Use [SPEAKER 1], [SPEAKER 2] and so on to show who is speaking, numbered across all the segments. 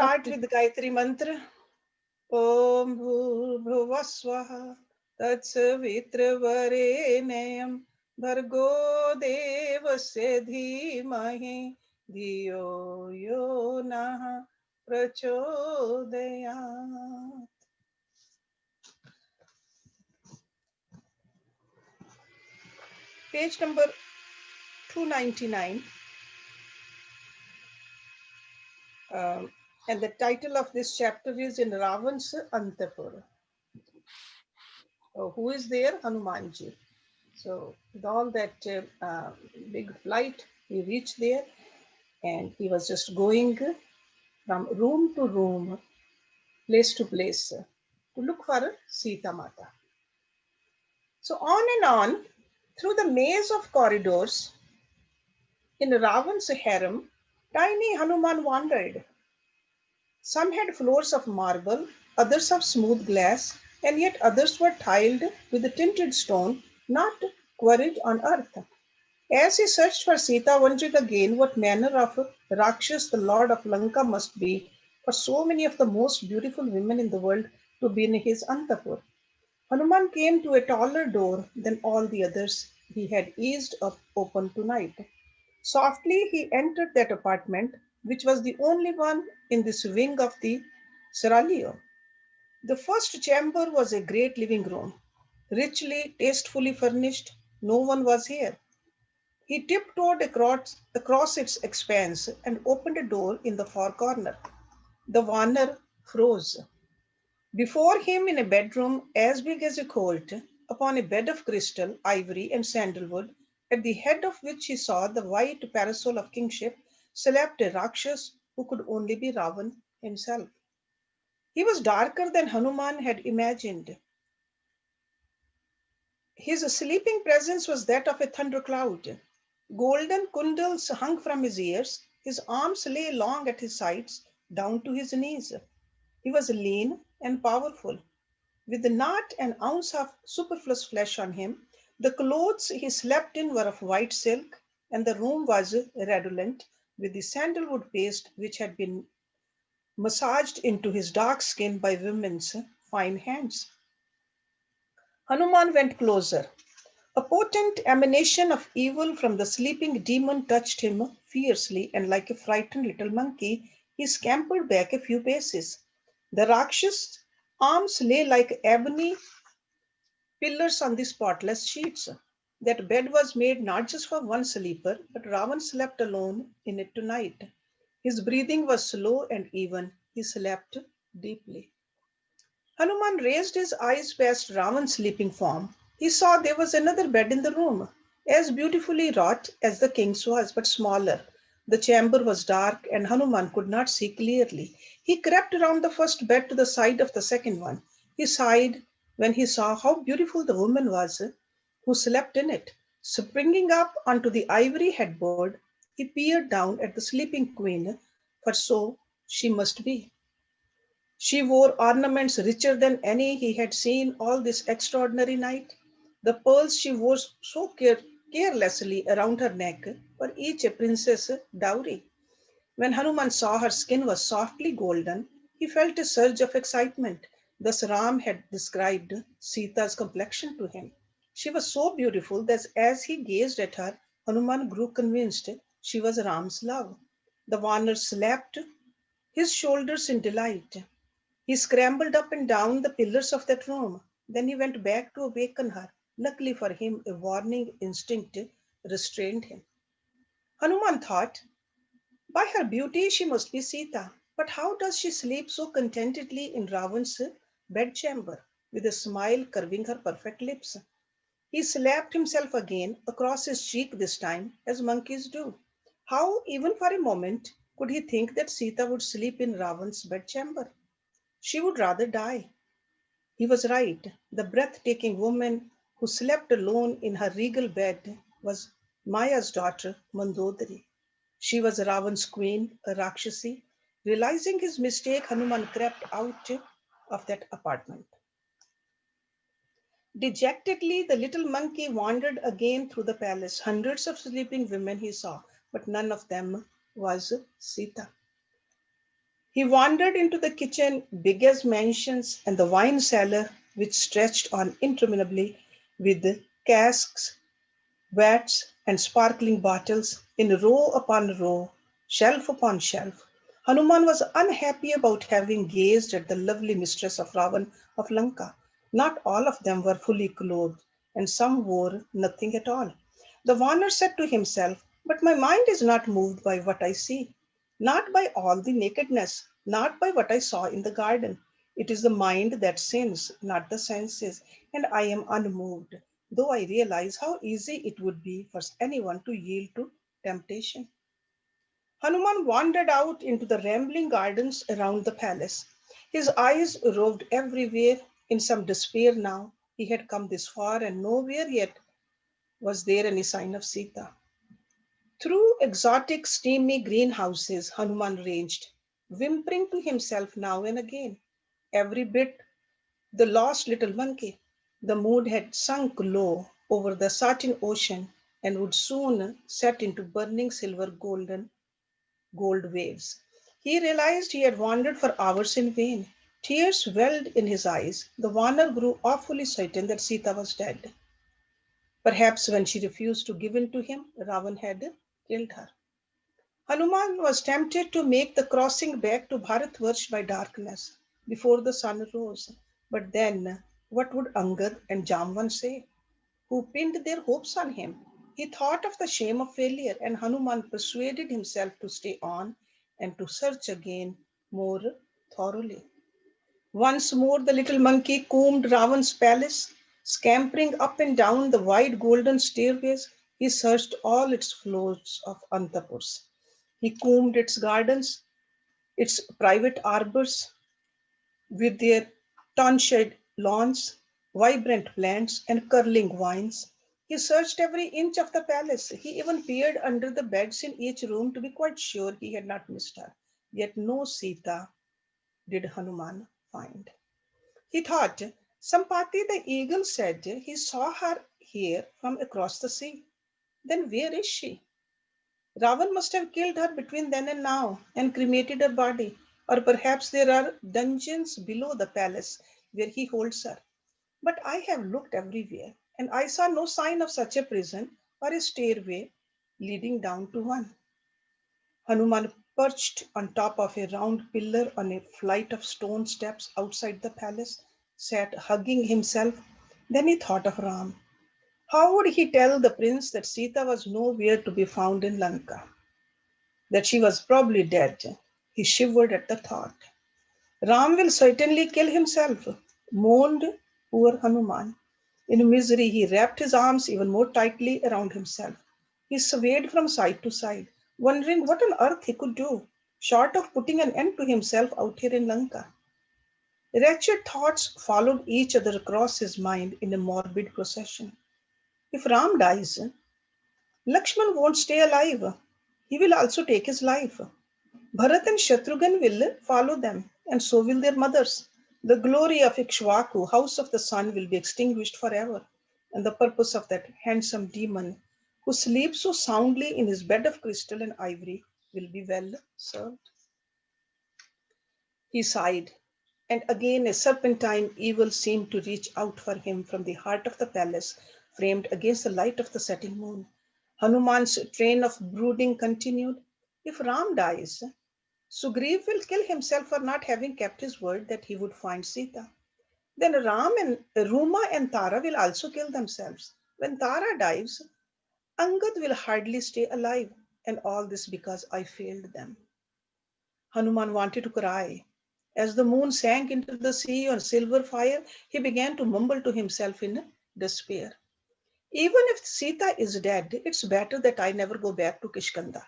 [SPEAKER 1] Start with the Gayatri Mantra. Om Bhurbhuva Swaha Tatsavitra Bhargo Devasya Dhimahi Dhiyo Yo Nah Prachodayat. Page number 299. And the title of this chapter is In Ravan's Antapura. Who is there? Hanumanji. So with all that big flight, he reached there and he was just going from room to room, place to place to look for Sita Mata. So on and on through the maze of corridors in Ravan's harem, tiny Hanuman wandered. Some had floors of marble, others of smooth glass, and yet others were tiled with a tinted stone, not quarried on earth. As he searched for Sita, wondering again what manner of Rakshas the lord of Lanka must be for so many of the most beautiful women in the world to be in his Antapur, Hanuman came to a taller door than all the others he had eased up open tonight. Softly he entered that apartment, which was the only one in this wing of the seraglio. The first chamber was a great living room, richly, tastefully furnished. No one was here. He tiptoed across its expanse and opened a door in the far corner. The Warner froze. Before him, in a bedroom as big as a colt, upon a bed of crystal, ivory, and sandalwood, at the head of which he saw the white parasol of kingship, slept a Rakshas who could only be Ravan himself. He was darker than Hanuman had imagined. His sleeping presence was that of a thundercloud. Golden kundals hung from his ears, his arms lay long at his sides, down to his knees. He was lean and powerful, with not an ounce of superfluous flesh on him. The clothes he slept in were of white silk, and the room was redolent with the sandalwood paste which had been massaged into his dark skin by women's fine hands. Hanuman went closer. A potent emanation of evil from the sleeping demon touched him fiercely, and like a frightened little monkey, he scampered back a few paces. The Rakshas's arms lay like ebony pillars on the spotless sheets. That bed was made not just for one sleeper, but Ravan slept alone in it tonight. His breathing was slow and even. He slept deeply. Hanuman raised his eyes past Ravan's sleeping form. He saw there was another bed in the room, as beautifully wrought as the king's was, but smaller. The chamber was dark, and Hanuman could not see clearly. He crept around the first bed to the side of the second one. He sighed when he saw how beautiful the woman was who slept in it. Springing up onto the ivory headboard, he peered down at the sleeping queen, for so she must be. She wore ornaments richer than any he had seen all this extraordinary night. The pearls she wore so carelessly around her neck were each a princess' dowry. When Hanuman saw her skin was softly golden, he felt a surge of excitement. Thus Ram had described Sita's complexion to him. She was so beautiful that as he gazed at her, Hanuman grew convinced she was Ram's love. The Vanar slapped his shoulders in delight. He scrambled up and down the pillars of that room. Then he went back to awaken her. Luckily for him, a warning instinct restrained him. Hanuman thought, by her beauty, she must be Sita. But how does she sleep so contentedly in Ravan's bedchamber, with a smile curving her perfect lips? He slapped himself again across his cheek this time, as monkeys do. How, even for a moment, could he think that Sita would sleep in Ravan's bedchamber? She would rather die. He was right. The breathtaking woman who slept alone in her regal bed was Maya's daughter, Mandodari. She was Ravan's queen, a Rakshasi. Realizing his mistake, Hanuman crept out of that apartment. Dejectedly, the little monkey wandered again through the palace. Hundreds of sleeping women he saw, but none of them was Sita. He wandered into the kitchen, big as mansions, and the wine cellar, which stretched on interminably with casks, vats, and sparkling bottles in row upon row, shelf upon shelf. Hanuman was unhappy about having gazed at the lovely mistress of Ravan of Lanka. Not all of them were fully clothed, and some wore nothing at all. The Warner said to himself, "But my mind is not moved by what I see, not by all the nakedness, not by what I saw in the garden. It is the mind that sins, not the senses, and I am unmoved, though I realize how easy it would be for anyone to yield to temptation." Hanuman wandered out into the rambling gardens around the palace. His eyes roved everywhere in some despair now. He had come this far and nowhere yet was there any sign of Sita. Through exotic, steamy greenhouses, Hanuman ranged, whimpering to himself now and again. Every bit the lost little monkey. The moon had sunk low over the satin ocean and would soon set into burning silver gold waves. He realized he had wandered for hours in vain. Tears welled in his eyes. The Vanar grew awfully certain that Sita was dead. Perhaps when she refused to give in to him, Ravan had killed her. Hanuman was tempted to make the crossing back to Bharatvarsh by darkness, before the sun rose. But then, what would Angad and Jamvan say, who pinned their hopes on him? He thought of the shame of failure, and Hanuman persuaded himself to stay on and to search again more thoroughly. Once more, the little monkey combed Ravan's palace, scampering up and down the wide golden stairways. He searched all its floors of Antapurs. He combed its gardens, its private arbors with their thorn-shaded lawns, vibrant plants, and curling vines. He searched every inch of the palace. He even peered under the beds in each room to be quite sure he had not missed her. Yet no Sita did Hanuman find. He thought, Sampati the eagle said he saw her here from across the sea. Then where is she? Ravan must have killed her between then and now and cremated her body. Or perhaps there are dungeons below the palace where he holds her. But I have looked everywhere and I saw no sign of such a prison or a stairway leading down to one. Hanuman perched on top of a round pillar on a flight of stone steps outside the palace, sat hugging himself. Then he thought of Ram. How would he tell the prince that Sita was nowhere to be found in Lanka, that she was probably dead? He shivered at the thought. Ram will certainly kill himself, moaned poor Hanuman. In misery, he wrapped his arms even more tightly around himself. He swayed from side to side, wondering what on earth he could do, short of putting an end to himself out here in Lanka. Wretched thoughts followed each other across his mind in a morbid procession. If Ram dies, Lakshman won't stay alive. He will also take his life. Bharat and Shatrughan will follow them, and so will their mothers. The glory of Ikshvaku, house of the sun, will be extinguished forever, and the purpose of that handsome demon who sleeps so soundly in his bed of crystal and ivory will be well served. He sighed, and again a serpentine evil seemed to reach out for him from the heart of the palace, framed against the light of the setting moon. Hanuman's train of brooding continued. If Ram dies, Sugriv will kill himself for not having kept his word that he would find Sita. Then Ram and Ruma and Tara will also kill themselves. When Tara dies, Angad will hardly stay alive, and all this because I failed them. Hanuman wanted to cry. As the moon sank into the sea on silver fire, he began to mumble to himself in despair. Even if Sita is dead, it's better that I never go back to Kishkanda.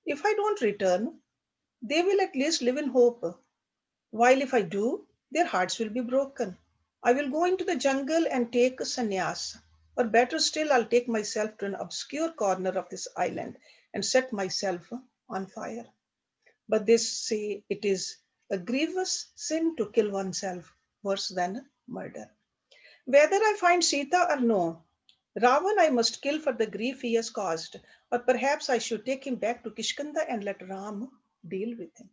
[SPEAKER 1] If I don't return, they will at least live in hope. While if I do, their hearts will be broken. I will go into the jungle and take a sannyas. Or better still, I'll take myself to an obscure corner of this island and set myself on fire. But they say it is a grievous sin to kill oneself, worse than murder. Whether I find Sita or no, Ravan I must kill for the grief he has caused, or perhaps I should take him back to Kishkanda and let Ram deal with him.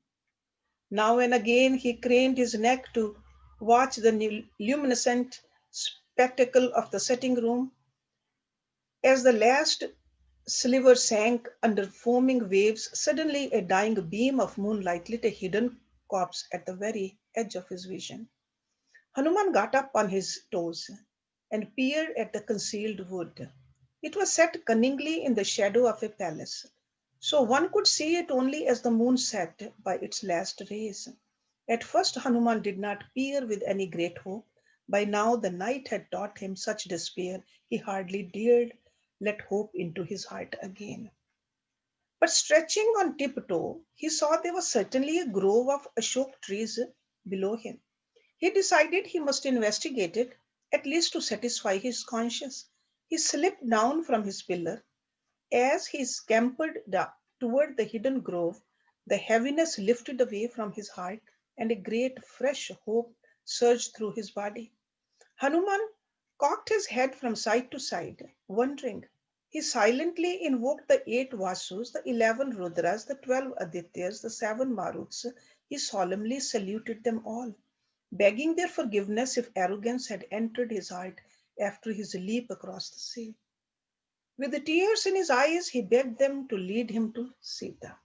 [SPEAKER 1] Now and again he craned his neck to watch the luminescent spectacle of the setting room. As the last sliver sank under foaming waves, suddenly a dying beam of moonlight lit a hidden corpse at the very edge of his vision. Hanuman got up on his toes and peered at the concealed wood. It was set cunningly in the shadow of a palace, so one could see it only as the moon set by its last rays. At first, Hanuman did not peer with any great hope. By now, the night had taught him such despair, he hardly dared let hope into his heart again. But stretching on tiptoe, he saw there was certainly a grove of ashok trees below him. He decided he must investigate it, at least to satisfy his conscience. He slipped down from his pillar. As he scampered toward the hidden grove, the heaviness lifted away from his heart, and a great fresh hope surged through his body. Hanuman cocked his head from side to side, wondering. He silently invoked the 8 Vasus, the 11 Rudras, the 12 Adityas, the 7 Maruts. He solemnly saluted them all, begging their forgiveness if arrogance had entered his heart after his leap across the sea. With the tears in his eyes, he begged them to lead him to Sita.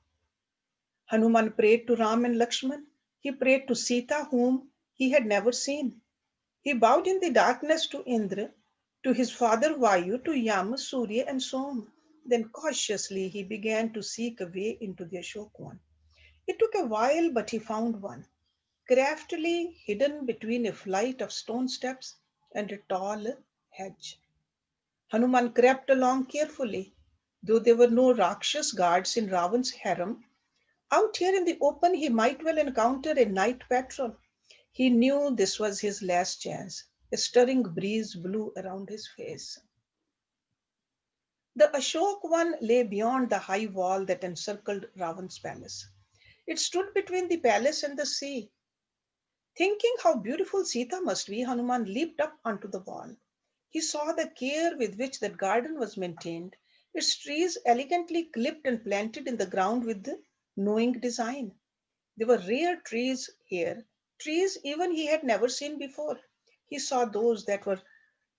[SPEAKER 1] Hanuman prayed to Ram and Lakshman. He prayed to Sita, whom he had never seen. He bowed in the darkness to Indra, to his father Vayu, to Yama, Surya, and Som. Then cautiously he began to seek a way into the Ashokvana. It took a while, but he found one, craftily hidden between a flight of stone steps and a tall hedge. Hanuman crept along carefully. Though there were no Rakshas guards in Ravan's harem, out here in the open he might well encounter a night patrol. He knew this was his last chance. A stirring breeze blew around his face. The Ashok one lay beyond the high wall that encircled Ravan's palace. It stood between the palace and the sea. Thinking how beautiful Sita must be, Hanuman leaped up onto the wall. He saw the care with which that garden was maintained, its trees elegantly clipped and planted in the ground with the knowing design. There were rare trees here, trees even he had never seen before. He saw those that were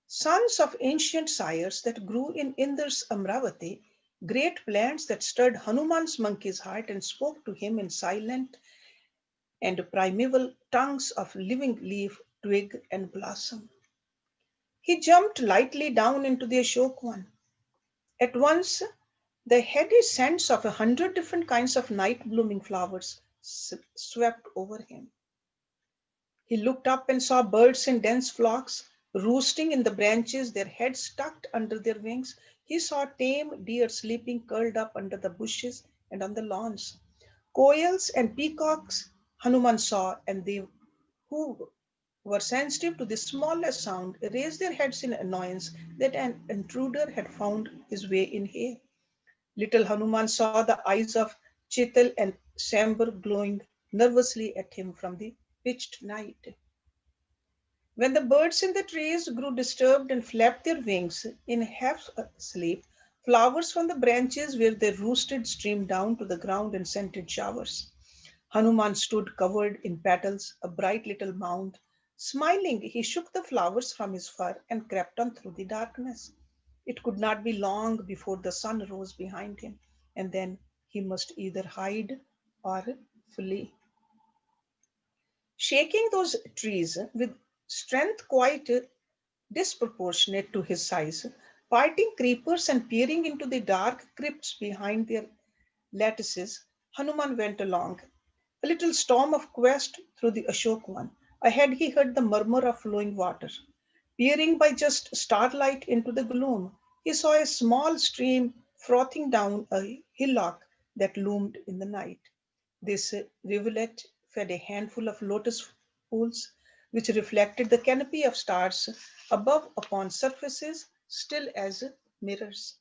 [SPEAKER 1] sons of ancient sires that grew in Indra's Amravati, great plants that stirred Hanuman's monkey's heart and spoke to him in silent and primeval tongues of living leaf, twig, and blossom. He jumped lightly down into the Ashokvan. At once, the heady scents of 100 different kinds of night blooming flowers swept over him. He looked up and saw birds in dense flocks, roosting in the branches, their heads tucked under their wings. He saw tame deer sleeping curled up under the bushes and on the lawns. Koyals and peacocks Hanuman saw, and they who were sensitive to the smallest sound raised their heads in annoyance that an intruder had found his way in here. Little Hanuman saw the eyes of Chital and Sambar glowing nervously at him from the pitched night. When the birds in the trees grew disturbed and flapped their wings in half sleep, flowers from the branches where they roosted streamed down to the ground in scented showers. Hanuman stood covered in petals, a bright little mound. Smiling, he shook the flowers from his fur and crept on through the darkness. It could not be long before the sun rose behind him, and then he must either hide or flee. Shaking those trees with strength quite disproportionate to his size, parting creepers and peering into the dark crypts behind their lattices, Hanuman went along. A little storm of quest through the Ashokvan. Ahead he heard the murmur of flowing water. Peering by just starlight into the gloom, he saw a small stream frothing down a hillock that loomed in the night. This rivulet fed a handful of lotus pools, which reflected the canopy of stars above upon surfaces still as mirrors.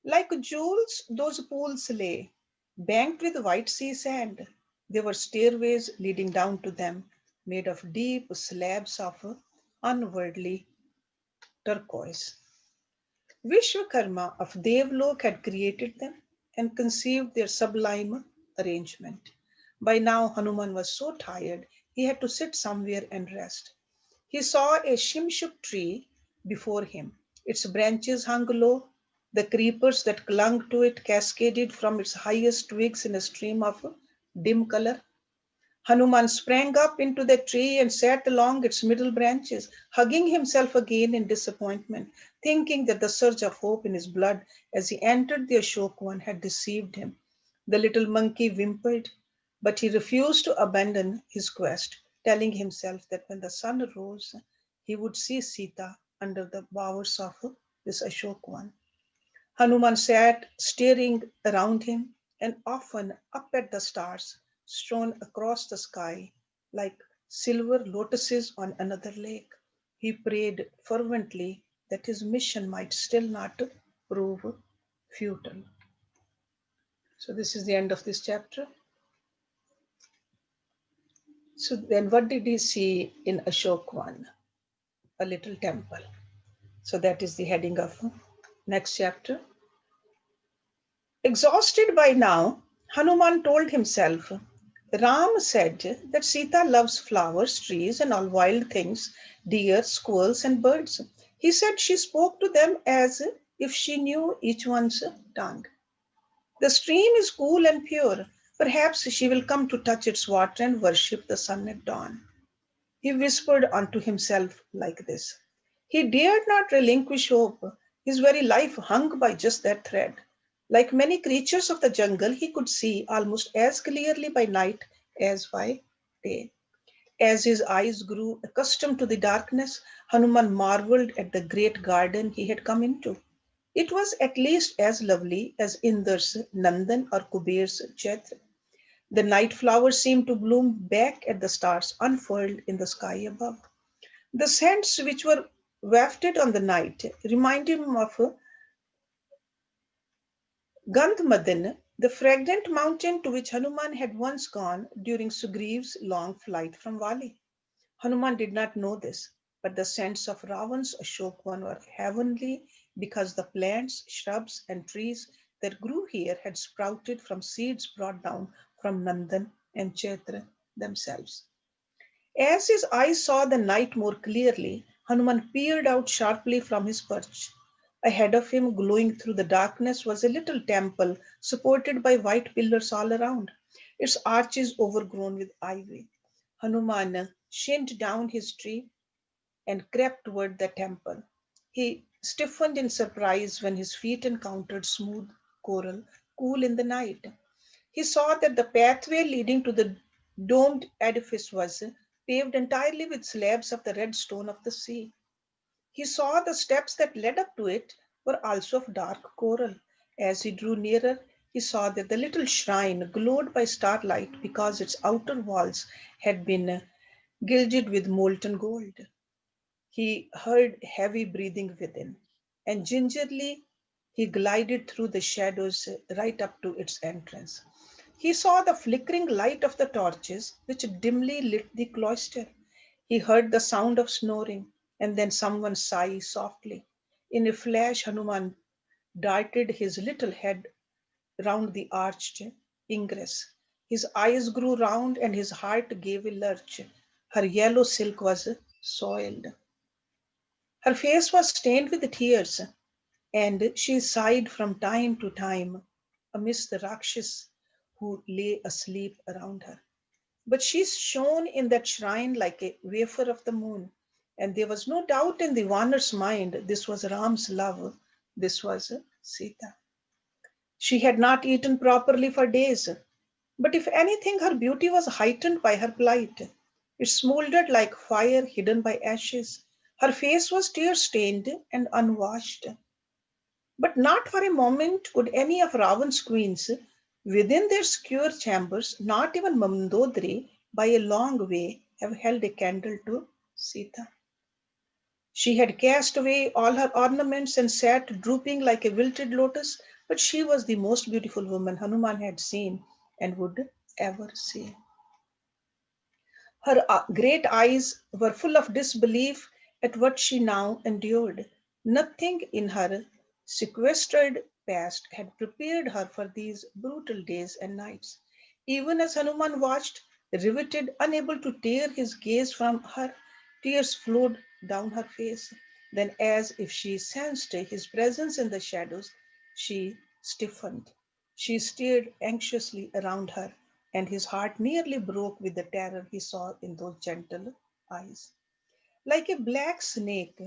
[SPEAKER 1] Like jewels, those pools lay, banked with white sea sand. There were stairways leading down to them, made of deep slabs of unworldly turquoise. Vishwakarma of Devlok had created them and conceived their sublime arrangement. By now, Hanuman was so tired he had to sit somewhere and rest. He saw a shimshuk tree before him. Its branches hung low. The creepers that clung to it cascaded from its highest twigs in a stream of dim color. Hanuman sprang up into the tree and sat along its middle branches, hugging himself again in disappointment, thinking that the surge of hope in his blood as he entered the Ashokvana had deceived him. The little monkey whimpered, but he refused to abandon his quest, telling himself that when the sun rose, he would see Sita under the bowers of this Ashokvana. Hanuman sat staring around him and often up at the stars strewn across the sky like silver lotuses on another lake. He prayed fervently that his mission might still not prove futile. So, this is the end of this chapter. So, then what did he see in Ashokvan? A little temple. So, that is the heading of next chapter. Exhausted by now, Hanuman told himself, Ram said that Sita loves flowers, trees, and all wild things, deer, squirrels, and birds. He said she spoke to them as if she knew each one's tongue. The stream is cool and pure. Perhaps she will come to touch its water and worship the sun at dawn. He whispered unto himself like this. He dared not relinquish hope. His very life hung by just that thread. Like many creatures of the jungle, he could see almost as clearly by night as by day. As his eyes grew accustomed to the darkness, Hanuman marveled at the great garden he had come into. It was at least as lovely as Indra's Nandan or Kuber's Chaitra. The night flowers seemed to bloom back at the stars unfurled in the sky above. The scents which were wafted on the night reminded him of Gandhmadin, the fragrant mountain to which Hanuman had once gone during Sugriva's long flight from Vali. Hanuman did not know this, but the scents of Ravan's Ashokvan were heavenly because the plants, shrubs, and trees that grew here had sprouted from seeds brought down from Nandan and Chaitra themselves. As his eyes saw the night more clearly, Hanuman peered out sharply from his perch. Ahead of him, glowing through the darkness, was a little temple supported by white pillars all around, its arches overgrown with ivy. Hanuman shinned down his tree and crept toward the temple. He stiffened in surprise when his feet encountered smooth coral, cool in the night. He saw that the pathway leading to the domed edifice was paved entirely with slabs of the red stone of the sea. He saw the steps that led up to it were also of dark coral. As he drew nearer, he saw that the little shrine glowed by starlight because its outer walls had been gilded with molten gold. He heard heavy breathing within, and gingerly he glided through the shadows right up to its entrance. He saw the flickering light of the torches which dimly lit the cloister. He heard the sound of snoring, and then someone sigh softly. In a flash, Hanuman darted his little head round the arched ingress. His eyes grew round and his heart gave a lurch. Her yellow silk was soiled. Her face was stained with tears, and she sighed from time to time amidst the Rakshas who lay asleep around her. But she shone in that shrine like a wafer of the moon, and there was no doubt in the Vaner's mind this was Ram's love, this was Sita. She had not eaten properly for days, but if anything, her beauty was heightened by her plight. It smoldered like fire hidden by ashes. Her face was tear stained and unwashed. But not for a moment could any of Ravan's queens, within their secure chambers, not even Mandodari, by a long way, have held a candle to Sita. She had cast away all her ornaments and sat drooping like a wilted lotus, but she was the most beautiful woman Hanuman had seen and would ever see. Her great eyes were full of disbelief at what she now endured. Nothing in her sequestered past had prepared her for these brutal days and nights. Even as Hanuman watched, riveted, unable to tear his gaze from her, tears flowed down her face. Then, as if she sensed his presence in the shadows, she stiffened. She stared anxiously around her, and his heart nearly broke with the terror he saw in those gentle eyes. Like a black snake,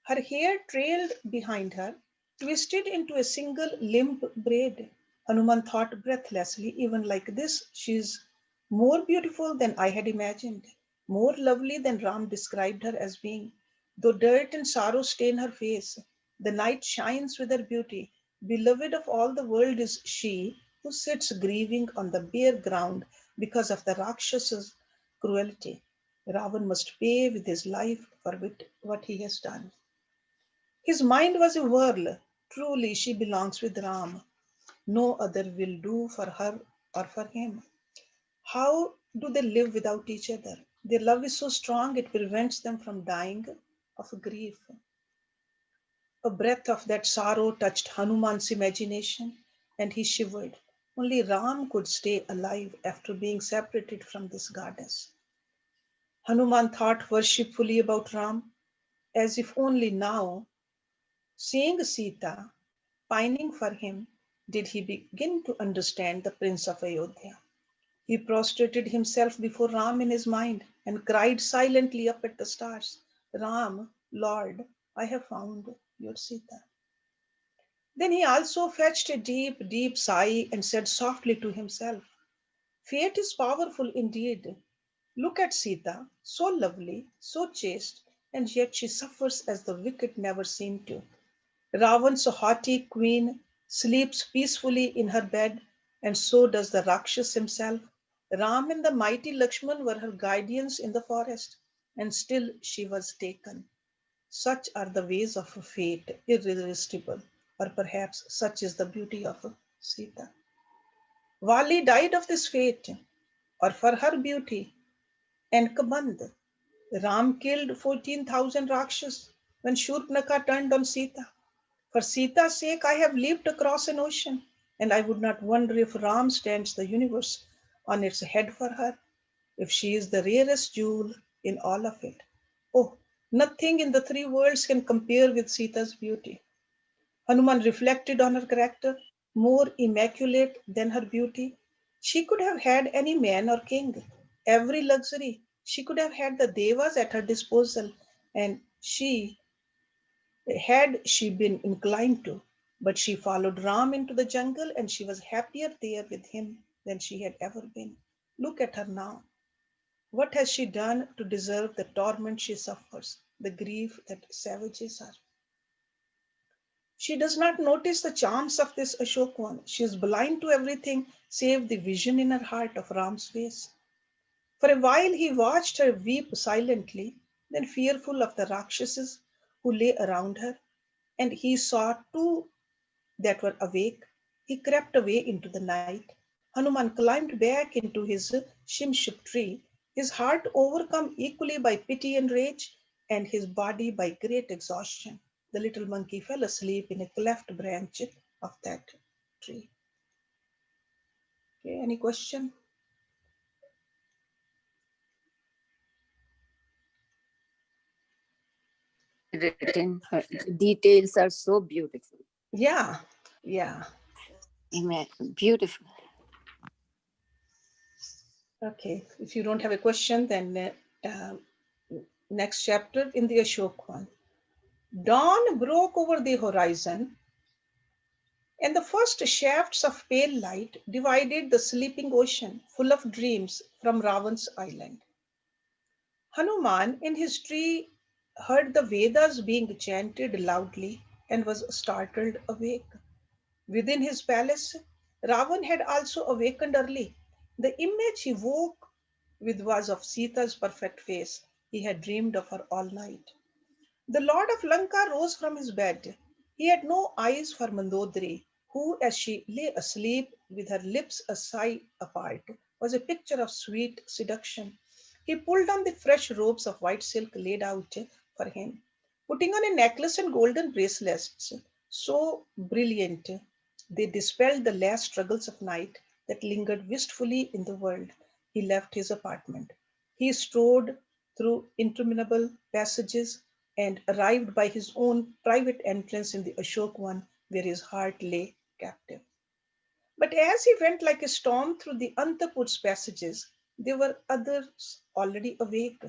[SPEAKER 1] her hair trailed behind her, twisted into a single limp braid. Hanuman thought breathlessly, even like this, she is more beautiful than I had imagined, more lovely than Ram described her as being. Though dirt and sorrow stain her face, the night shines with her beauty. Beloved of all the world is she who sits grieving on the bare ground because of the Rakshas's cruelty. Ravan must pay with his life for what he has done. His mind was a whirl. Truly, she belongs with Ram. No other will do for her or for him. How do they live without each other? Their love is so strong it prevents them from dying of grief. A breath of that sorrow touched Hanuman's imagination, and he shivered. Only Ram could stay alive after being separated from this goddess. Hanuman thought worshipfully about Ram, as if only now, seeing Sita, pining for him, did he begin to understand the Prince of Ayodhya. He prostrated himself before Ram in his mind and cried silently up at the stars, Ram, Lord, I have found your Sita. Then he also fetched a deep, deep sigh and said softly to himself, Fate is powerful indeed. Look at Sita, so lovely, so chaste, and yet she suffers as the wicked never seem to. Ravan's haughty queen sleeps peacefully in her bed, and so does the Rakshas himself. Ram and the mighty Lakshman were her guardians in the forest, and still she was taken. Such are the ways of fate, irresistible, or perhaps such is the beauty of Sita. Vali died of this fate, or for her beauty, and Kaband. Ram killed 14,000 Rakshas when Shurpanakha turned on Sita. For Sita's sake, I have leaped across an ocean, and I would not wonder if Ram stands the universe on its head for her, if she is the rarest jewel in all of it. Oh, nothing in the three worlds can compare with Sita's beauty. Hanuman reflected on her character, more immaculate than her beauty. She could have had any man or king, every luxury. She could have had the devas at her disposal, and she had she been inclined to. But she followed Ram into the jungle, and she was happier there with him than she had ever been. Look at her now. What has she done to deserve the torment she suffers, the grief that savages her? She does not notice the charms of this Ashokvana. She is blind to everything save the vision in her heart of Ram's face. For a while he watched her weep silently, then fearful of the Rakshasas who lay around her, and he saw two that were awake. He crept away into the night. Hanuman climbed back into his shimshuk tree, his heart overcome equally by pity and rage, and his body by great exhaustion. The little monkey fell asleep in a cleft branch of that tree. Okay, any question?
[SPEAKER 2] Written. The details are so beautiful.
[SPEAKER 1] Yeah, yeah.
[SPEAKER 2] Beautiful.
[SPEAKER 1] Okay, if you don't have a question, then next chapter in the Ashok one. Dawn broke over the horizon, and the first shafts of pale light divided the sleeping ocean full of dreams from Ravan's island. Hanuman in his tree heard the Vedas being chanted loudly and was startled awake. Within his palace, Ravan had also awakened early. The image he woke with was of Sita's perfect face. He had dreamed of her all night. The lord of Lanka rose from his bed. He had no eyes for Mandodari, who, as she lay asleep with her lips a sigh apart, was a picture of sweet seduction. He pulled on the fresh robes of white silk laid out for him, putting on a necklace and golden bracelets so brilliant they dispelled the last struggles of night. that lingered wistfully in the world. He left his apartment. He strode through interminable passages and arrived by his own private entrance in the Ashokvana where his heart lay captive. But as he went like a storm through the Antapura's passages, there were others already awake,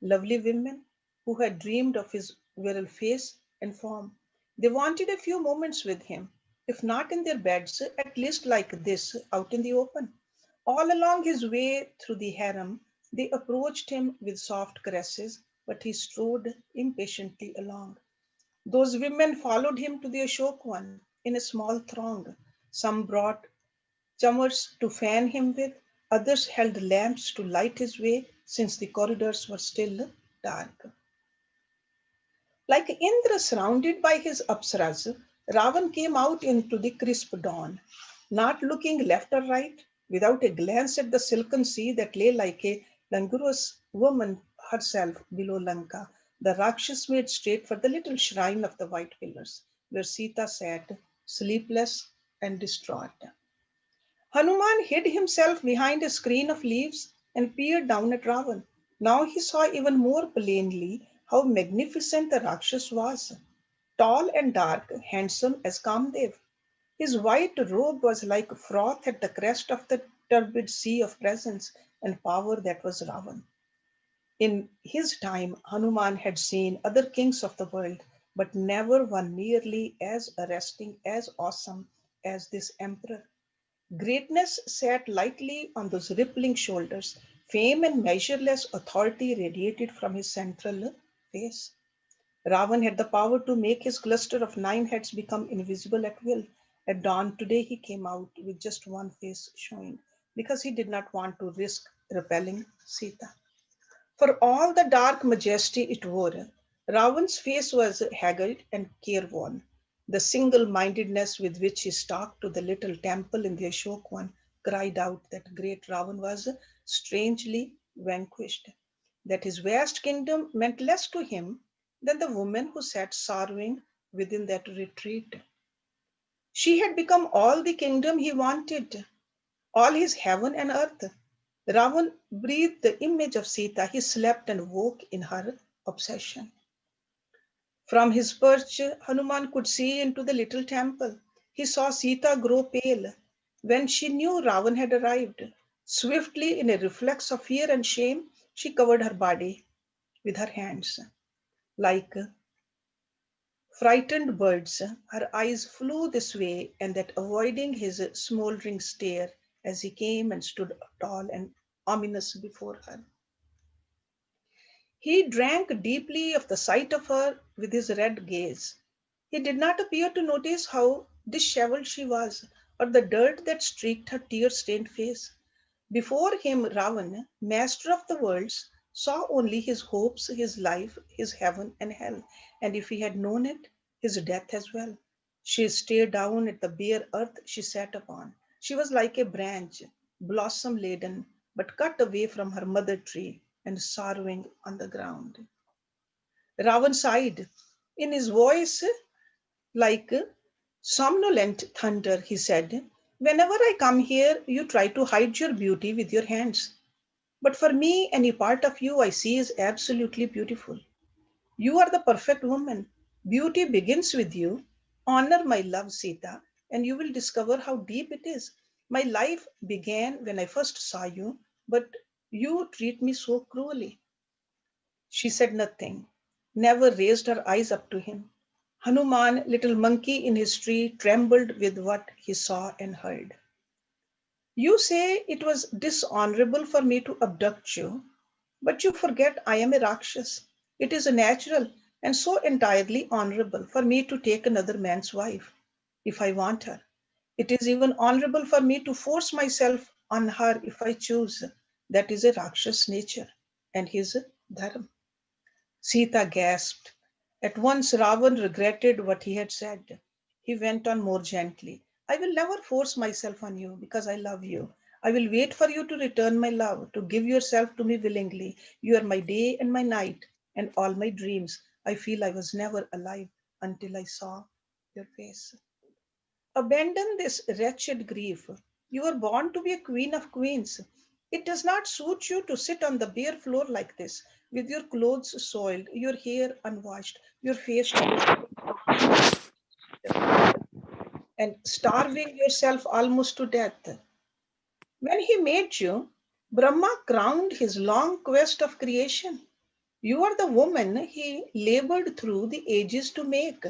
[SPEAKER 1] lovely women who had dreamed of his virile face and form. They wanted a few moments with him, if not in their beds, at least like this, out in the open. All along his way through the harem, they approached him with soft caresses, but he strode impatiently along. Those women followed him to the Ashokwan in a small throng. Some brought chummers to fan him with, others held lamps to light his way since the corridors were still dark. Like Indra surrounded by his apsaras, Ravan came out into the crisp dawn, not looking left or right, without a glance at the silken sea that lay like a languorous woman herself below Lanka. The Rakshas made straight for the little shrine of the white pillars, where Sita sat, sleepless and distraught. Hanuman hid himself behind a screen of leaves and peered down at Ravan. Now he saw even more plainly how magnificent the Rakshas was. Tall and dark, handsome as Kamdev. His white robe was like froth at the crest of the turbid sea of presence and power that was Ravan. In his time, Hanuman had seen other kings of the world, but never one nearly as arresting, as awesome as this emperor. Greatness sat lightly on those rippling shoulders. Fame and measureless authority radiated from his central face. Ravan had the power to make his cluster of 9 heads become invisible at will. At dawn today, he came out with just one face showing because he did not want to risk repelling Sita. For all the dark majesty it wore, Ravan's face was haggard and careworn. The single mindedness with which he stalked to the little temple in the Ashokwan cried out that great Ravan was strangely vanquished, that his vast kingdom meant less to him than the woman who sat sorrowing within that retreat. She had become all the kingdom he wanted, all his heaven and earth. Ravan breathed the image of Sita. He slept and woke in her obsession. From his perch, Hanuman could see into the little temple. He saw Sita grow pale when she knew Ravan had arrived. Swiftly, in a reflex of fear and shame, she covered her body with her hands. Like frightened birds, her eyes flew this way and that, avoiding his smoldering stare as he came and stood tall and ominous before her. He drank deeply of the sight of her with his red gaze. He did not appear to notice how disheveled she was, or the dirt that streaked her tear stained face. Before him, Ravana, master of the worlds, saw only his hopes, his life, his heaven and hell, and if he had known it, his death as well. She stared down at the bare earth she sat upon. She was like a branch, blossom laden, but cut away from her mother tree and sorrowing on the ground. Ravan sighed. In his voice, like somnolent thunder, he said, "Whenever I come here, you try to hide your beauty with your hands. But for me, any part of you I see is absolutely beautiful. You are the perfect woman. Beauty begins with you. Honor my love, Sita, and you will discover how deep it is. My life began when I first saw you, but you treat me so cruelly." She said nothing, never raised her eyes up to him. Hanuman, little monkey in his tree, trembled with what he saw and heard. "You say it was dishonorable for me to abduct you, but you forget I am a Rakshas. It is natural and so entirely honorable for me to take another man's wife if I want her. It is even honorable for me to force myself on her if I choose. That is a Rakshas nature and his dharma." Sita gasped. At once Ravan regretted what he had said. He went on more gently. "I will never force myself on you because I love you. I will wait for you to return my love, to give yourself to me willingly. You are my day and my night and all my dreams. I feel I was never alive until I saw your face. Abandon this wretched grief. You were born to be a queen of queens. It does not suit you to sit on the bare floor like this, with your clothes soiled, your hair unwashed, your face twisted, and starving yourself almost to death. When he made you, Brahma crowned his long quest of creation. You are the woman he labored through the ages to make.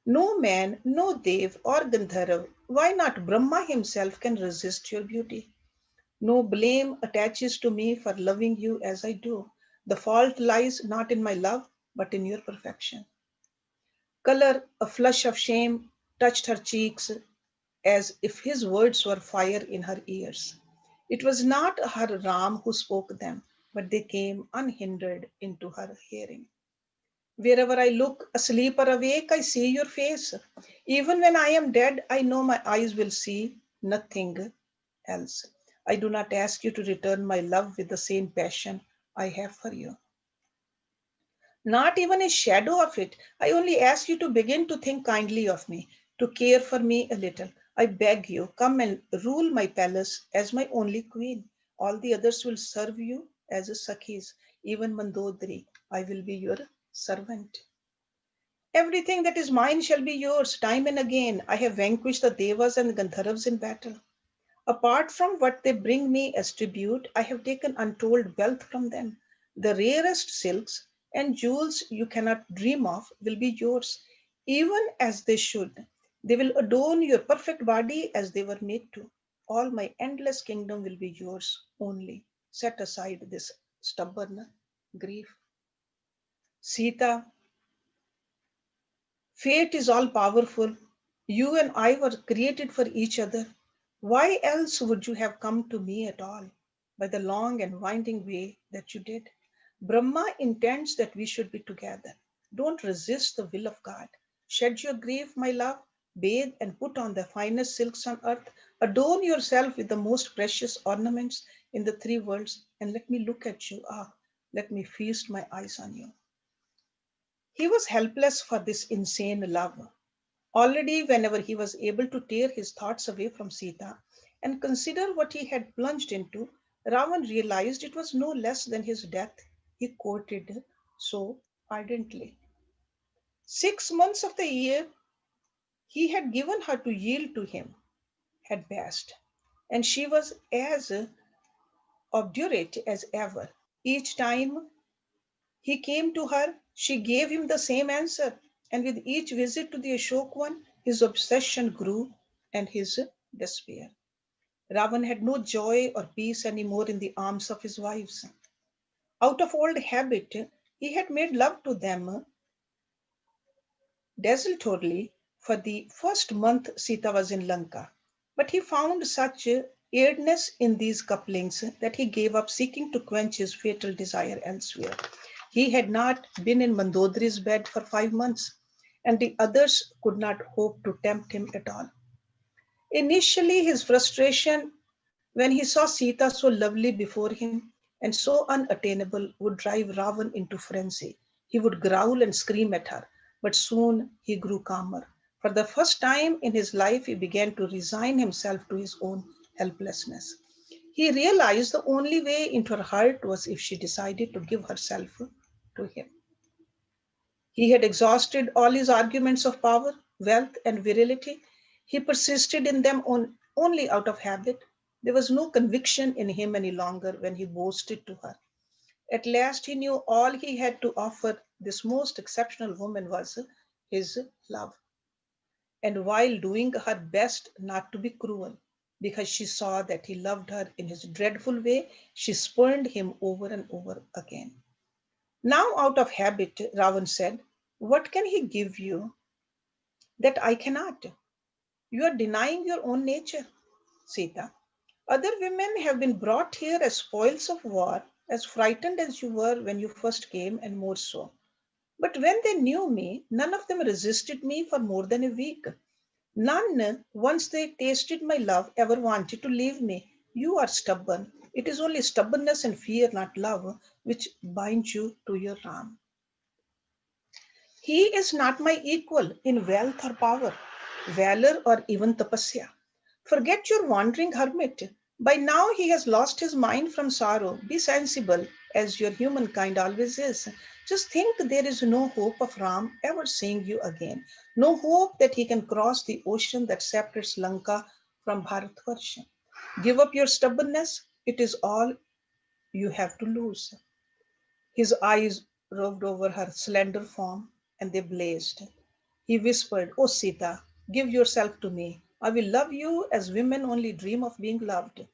[SPEAKER 1] No man, no Dev or Gandharv, why not Brahma himself can resist your beauty? No blame attaches to me for loving you as I do. The fault lies not in my love, but in your perfection. Color, a flush of shame, touched her cheeks as if his words were fire in her ears. It was not her Ram who spoke them, but they came unhindered into her hearing. Wherever I look, asleep or awake, I see your face. Even when I am dead, I know my eyes will see nothing else. I do not ask you to return my love with the same passion I have for you. Not even a shadow of it. I only ask you to begin to think kindly of me, to care for me a little. I beg you, come and rule my palace as my only queen. All the others will serve you as a Sakhis. Even Mandodari, I will be your servant. Everything that is mine shall be yours, time and again. I have vanquished the Devas and Gandharvas in battle. Apart from what they bring me as tribute, I have taken untold wealth from them. The rarest silks and jewels you cannot dream of will be yours, even as they should. They will adorn your perfect body as they were made to. All my endless kingdom will be yours only. Set aside this stubborn grief. Sita, fate is all powerful. You and I were created for each other. Why else would you have come to me at all by the long and winding way that you did? Brahma intends that we should be together. Don't resist the will of God. Shed your grief, my love. Bathe and put on the finest silks on earth. Adorn yourself with the most precious ornaments in the three worlds, and let me look at you. Ah, let me feast my eyes on you. He was helpless for this insane love. Already, whenever he was able to tear his thoughts away from Sita and consider what he had plunged into, Ravan realized it was no less than his death he courted so ardently. 6 months of the year he had given her to yield to him had passed, and she was as obdurate as ever. Each time he came to her, she gave him the same answer, and with each visit to the Ashokvana, his obsession grew and his despair. Ravan had no joy or peace anymore in the arms of his wives. Out of old habit, he had made love to them desultorily for the first month Sita was in Lanka. But he found such airdness in these couplings that he gave up seeking to quench his fatal desire elsewhere. He had not been in Mandodari's bed for 5 months, and the others could not hope to tempt him at all. Initially, his frustration when he saw Sita so lovely before him and so unattainable would drive Ravan into frenzy. He would growl and scream at her, but soon he grew calmer. For the first time in his life, he began to resign himself to his own helplessness. He realized the only way into her heart was if she decided to give herself to him. He had exhausted all his arguments of power, wealth, and virility. He persisted in them only out of habit. There was no conviction in him any longer when he boasted to her. At last, he knew all he had to offer this most exceptional woman was his love. And while doing her best not to be cruel, because she saw that he loved her in his dreadful way, she spurned him over and over again. Now, out of habit, Ravan said, what can he give you that I cannot? You are denying your own nature, Sita. Other women have been brought here as spoils of war, as frightened as you were when you first came, and more so. But when they knew me, none of them resisted me for more than a week. None, once they tasted my love, ever wanted to leave me. You are stubborn. It is only stubbornness and fear, not love, which binds you to your Ram. He is not my equal in wealth or power, valor or even tapasya. Forget your wandering hermit. By now he has lost his mind from sorrow. Be sensible, as your humankind always is. Just think there is no hope of Ram ever seeing you again. No hope that he can cross the ocean that separates Lanka from Bharatvarsha. Give up your stubbornness. It is all you have to lose. His eyes roved over her slender form and they blazed. He whispered, "Oh Sita, give yourself to me. I will love you as women only dream of being loved.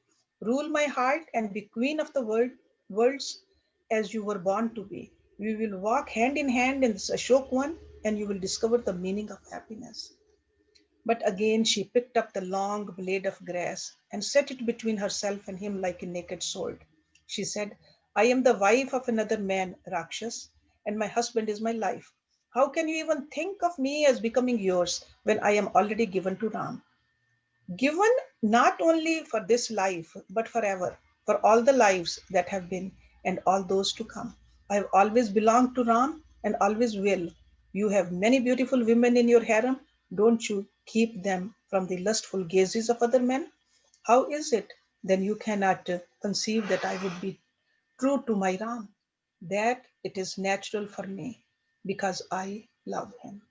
[SPEAKER 1] Rule my heart and be queen of the worlds as you were born to be. We will walk hand in hand in this Ashokvana and you will discover the meaning of happiness." But again she picked up the long blade of grass and set it between herself and him like a naked sword. She said, "I am the wife of another man, Rakshas, and my husband is my life. How can you even think of me as becoming yours when I am already given to Ram? Given not only for this life, but forever, for all the lives that have been and all those to come. I have always belonged to Ram and always will. You have many beautiful women in your harem. Don't you keep them from the lustful gazes of other men? How is it then you cannot conceive that I would be true to my Ram? That it is natural for me because I love him."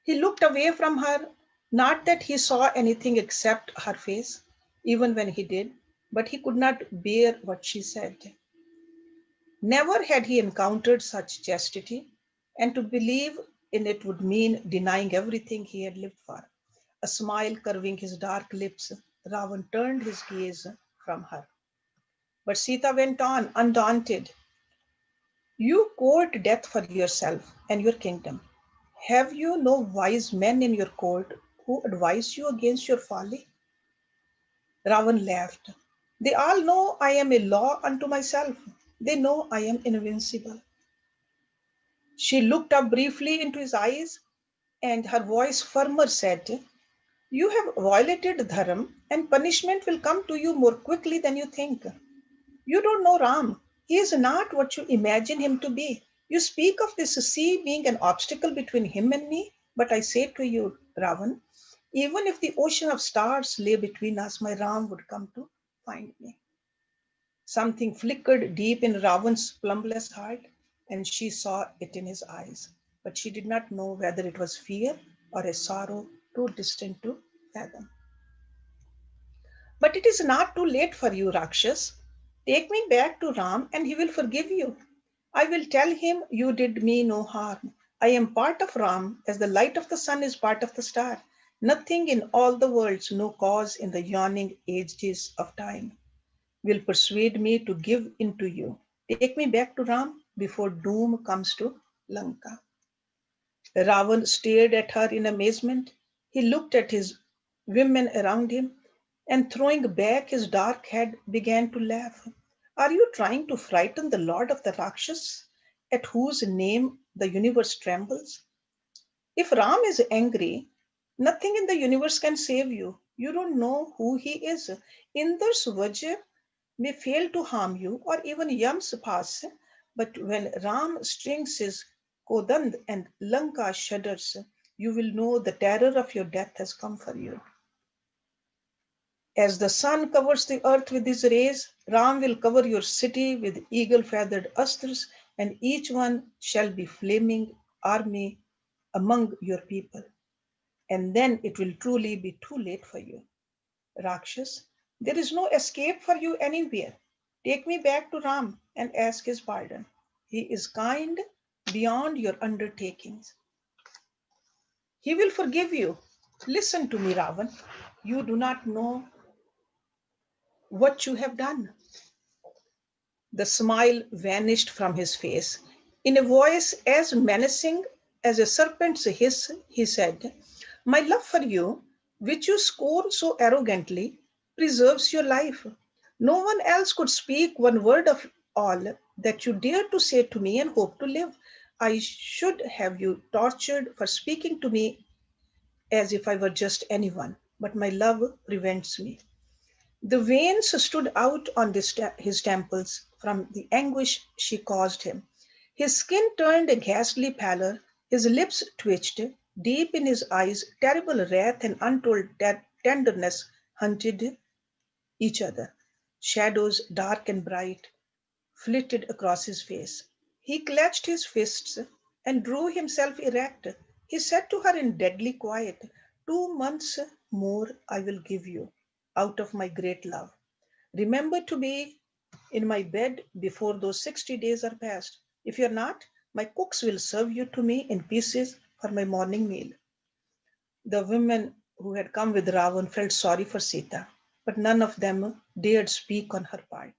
[SPEAKER 1] He looked away from her, not that he saw anything except her face, even when he did, but he could not bear what she said. Never had he encountered such chastity, and to believe in it would mean denying everything he had lived for. A smile curving his dark lips, Ravan turned his gaze from her. But Sita went on, undaunted. "You court death for yourself and your kingdom. Have you no wise men in your court who advise you against your folly?" Ravan laughed. "They all know I am a law unto myself. They know I am invincible." She looked up briefly into his eyes, and her voice firmer said, "You have violated Dharam, and punishment will come to you more quickly than you think. You don't know Ram. He is not what you imagine him to be. You speak of this sea being an obstacle between him and me, but I say to you, Ravan, even if the ocean of stars lay between us, my Ram would come to find me." Something flickered deep in Ravan's plumbless heart, and she saw it in his eyes, but she did not know whether it was fear or a sorrow too distant to fathom. "But it is not too late for you, Rakshas. Take me back to Ram and he will forgive you. I will tell him you did me no harm. I am part of Ram as the light of the sun is part of the star. Nothing in all the worlds, no cause in the yawning ages of time, will persuade me to give in to you. Take me back to Ram before doom comes to Lanka." Ravan stared at her in amazement. He looked at his women around him and throwing back his dark head began to laugh. "Are you trying to frighten the lord of the Rakshas, at whose name the universe trembles? If Ram is angry, nothing in the universe can save you. You don't know who he is. Indra's Vajra may fail to harm you, or even Yam's pass, but when Ram strings his kodand and Lanka shudders, you will know the terror of your death has come for you. As the sun covers the earth with his rays, Ram will cover your city with eagle feathered astras, and each one shall be flaming army among your people. And then it will truly be too late for you. Rakshas, there is no escape for you anywhere. Take me back to Ram and ask his pardon. He is kind beyond your undertakings. He will forgive you. Listen to me, Ravan. You do not know what you have done." The smile vanished from his face. In a voice as menacing as a serpent's hiss, he said, "My love for you, which you scorn so arrogantly, preserves your life. No one else could speak one word of all that you dare to say to me and hope to live. I should have you tortured for speaking to me as if I were just anyone, but my love prevents me." The veins stood out on his temples from the anguish she caused him. His skin turned a ghastly pallor, his lips twitched, deep in his eyes terrible wrath and untold tenderness hunted each other. Shadows, dark and bright, flitted across his face. He clenched his fists and drew himself erect. He said to her in deadly quiet, 2 months more I will give you, out of my great love. Remember to be in my bed before those 60 days are past. If you're not, my cooks will serve you to me in pieces for my morning meal. The women who had come with Ravan felt sorry for Sita, but none of them dared speak on her part.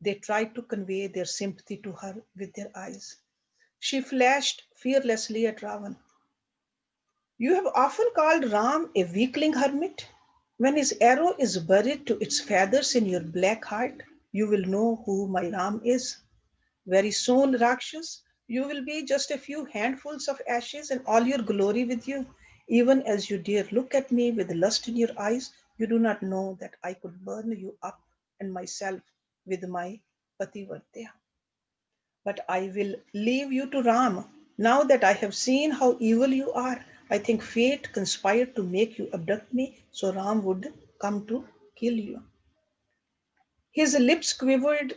[SPEAKER 1] They tried to convey their sympathy to her with their eyes. She flashed fearlessly at Ravan. You have often called Ram a weakling hermit. When his arrow is buried to its feathers in your black heart, you will know who my Ram is. Very soon, Rakshas, you will be just a few handfuls of ashes and all your glory with you. Even as you dare look at me with lust in your eyes, you do not know that I could burn you up and myself with my Pativartya. But I will leave you to Ram. Now that I have seen how evil you are, I think fate conspired to make you abduct me so Ram would come to kill you. His lips quivered,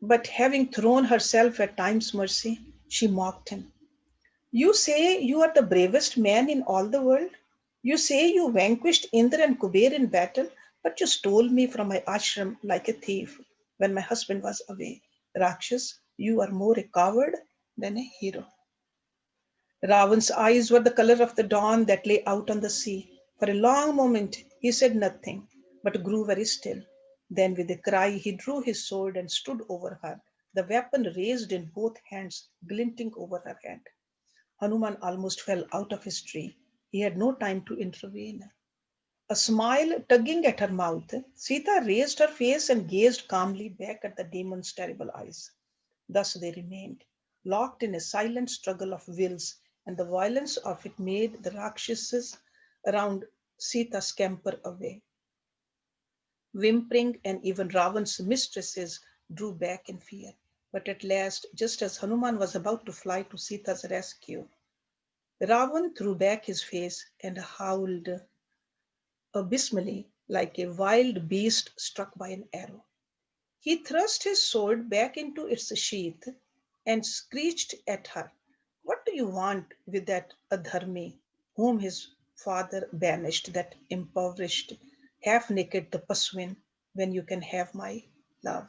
[SPEAKER 1] but having thrown herself at time's mercy, she mocked him. You say you are the bravest man in all the world? You say you vanquished Indra and Kuber in battle, but you stole me from my ashram like a thief when my husband was away. Rakshas, you are more a coward than a hero. Ravan's eyes were the color of the dawn that lay out on the sea. For a long moment he said nothing, but grew very still. Then, with a cry, he drew his sword and stood over her, the weapon raised in both hands, glinting over her head. Hanuman almost fell out of his tree. He had no time to intervene. A smile tugging at her mouth, Sita raised her face and gazed calmly back at the demon's terrible eyes. Thus they remained, locked in a silent struggle of wills, and the violence of it made the Rakshasas around Sita scamper away. Whimpering, and even Ravan's mistresses drew back in fear. But at last, just as Hanuman was about to fly to Sita's rescue, Ravan threw back his face and howled abysmally like a wild beast struck by an arrow. He thrust his sword back into its sheath and screeched at her. What do you want with that Adharmi, whom his father banished, that impoverished, half naked Tapaswin, when you can have my love?